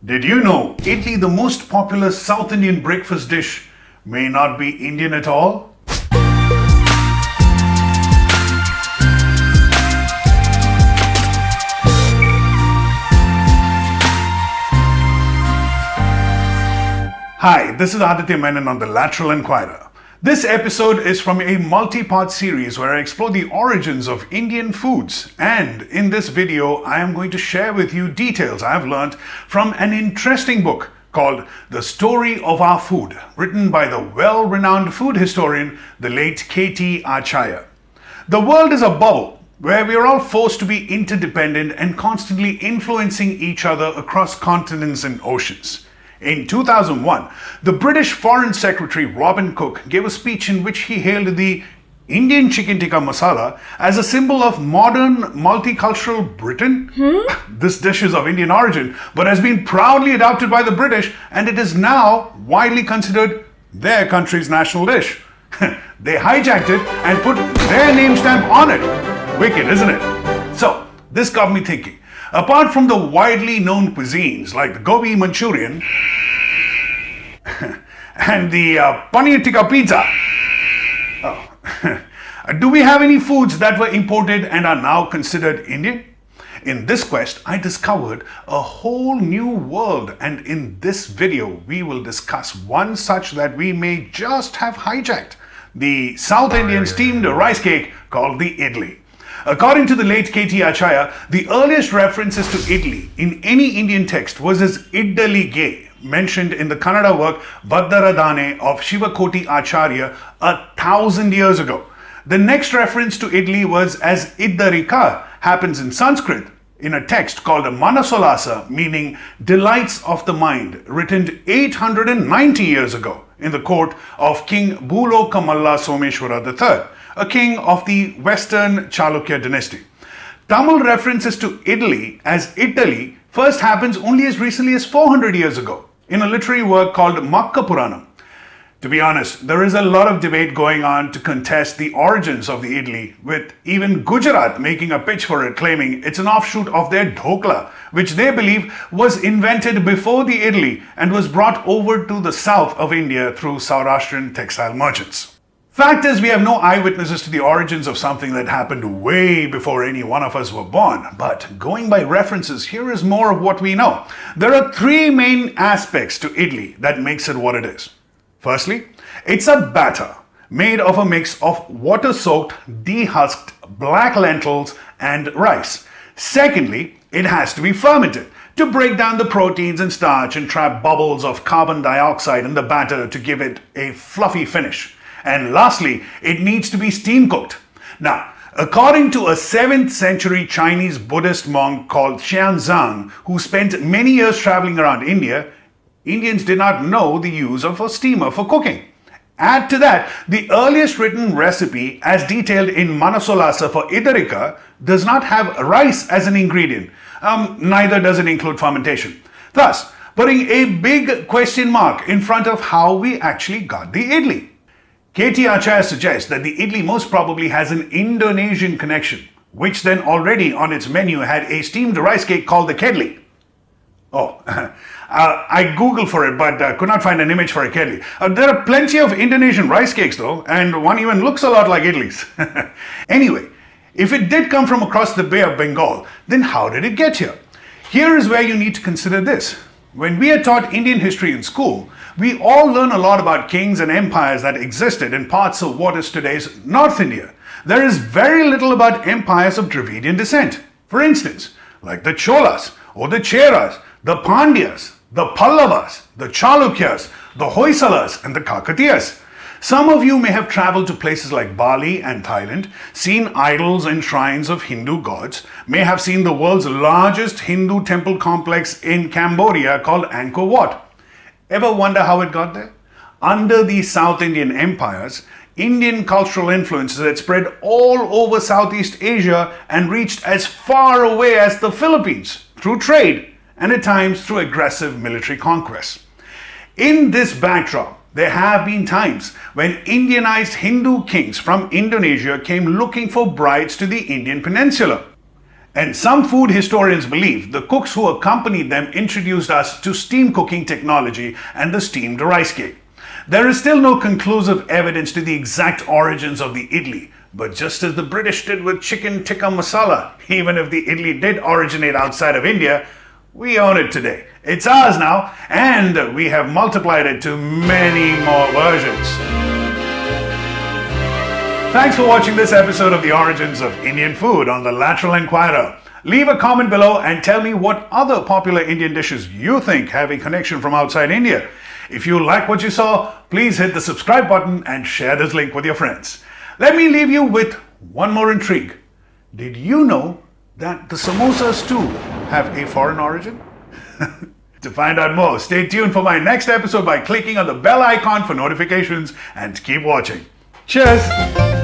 Did you know idli, the most popular South Indian breakfast dish, may not be Indian at all? Hi, this is Aditya Menon on The Lateral Inquirer. This episode is from a multi-part series where I explore the origins of Indian foods. And in this video, I am going to share with you details I have learned from an interesting book called The Story of Our Food, written by the well-renowned food historian, the late K.T. Acharya. The world is a bubble where we are all forced to be interdependent and constantly influencing each other across continents and oceans. In 2001, the British Foreign Secretary Robin Cook gave a speech in which he hailed the Indian chicken tikka masala as a symbol of modern multicultural Britain. This dish is of Indian origin, but has been proudly adopted by the British, and it is now widely considered their country's national dish. They hijacked it and put their name stamp on it. Wicked, isn't it? So, this got me thinking. Apart from the widely known cuisines like the Gobi Manchurian and the Paneer Tikka Pizza, do we have any foods that were imported and are now considered Indian? In this quest, I discovered a whole new world, and in this video, we will discuss one such that we may just have hijacked: the South Indian steamed rice cake called the Idli. According to the late K.T. Acharya, the earliest references to idli in any Indian text was as iddalige, mentioned in the Kannada work Vadaradane of Shivakoti Acharya 1,000 years ago. The next reference to idli was as iddarika, happens in Sanskrit in a text called Manasolasa, meaning delights of the mind, written 890 years ago in the court of King Bhulokamalla Someshwara III, a king of the Western Chalukya dynasty. Tamil references to idli as Italy first happens only as recently as 400 years ago in a literary work called Makka Puranam. To be honest, there is a lot of debate going on to contest the origins of the idli, with even Gujarat making a pitch for it, claiming it's an offshoot of their dhokla, which they believe was invented before the idli and was brought over to the south of India through Saurashtrian textile merchants. Fact is, we have no eyewitnesses to the origins of something that happened way before any one of us were born. But going by references, here is more of what we know. There are three main aspects to idli that makes it what it is. Firstly, it's a batter made of a mix of water-soaked, dehusked black lentils and rice. Secondly, it has to be fermented to break down the proteins and starch and trap bubbles of carbon dioxide in the batter to give it a fluffy finish. And lastly, it needs to be steam cooked. Now, according to a 7th century Chinese Buddhist monk called Xianzang, who spent many years traveling around India, Indians did not know the use of a steamer for cooking. Add to that, the earliest written recipe, as detailed in Manasolasa for Iddarika, does not have rice as an ingredient. Neither does it include fermentation. Thus, putting a big question mark in front of how we actually got the idli. K.T. Acharya suggests that the idli most probably has an Indonesian connection, which then already on its menu had a steamed rice cake called the kedli. I googled for it, but could not find an image for a kedli. There are plenty of Indonesian rice cakes though, and one even looks a lot like idlis. Anyway, if it did come from across the Bay of Bengal, then how did it get here? Here is where you need to consider this. When we are taught Indian history in school, we all learn a lot about kings and empires that existed in parts of what is today's North India. There is very little about empires of Dravidian descent. For instance, like the Cholas or the Cheras, the Pandyas, the Pallavas, the Chalukyas, the Hoysalas, and the Kakatiyas. Some of you may have traveled to places like Bali and Thailand, seen idols and shrines of Hindu gods, may have seen the world's largest Hindu temple complex in Cambodia called Angkor Wat. Ever wonder how it got there? Under the South Indian empires, Indian cultural influences had spread all over Southeast Asia and reached as far away as the Philippines through trade and at times through aggressive military conquests. In this backdrop, there have been times when Indianized Hindu kings from Indonesia came looking for brides to the Indian peninsula. And some food historians believe the cooks who accompanied them introduced us to steam cooking technology and the steamed rice cake. There is still no conclusive evidence to the exact origins of the idli, but just as the British did with chicken tikka masala, even if the idli did originate outside of India, we own it today. It's ours now, and we have multiplied it to many more versions. Thanks for watching this episode of The Origins of Indian Food on The Lateral Enquirer. Leave a comment below and tell me what other popular Indian dishes you think have a connection from outside India. If you like what you saw, please hit the subscribe button and share this link with your friends. Let me leave you with one more intrigue. Did you know that the samosas too have a foreign origin? To find out more, stay tuned for my next episode by clicking on the bell icon for notifications and keep watching. Cheers!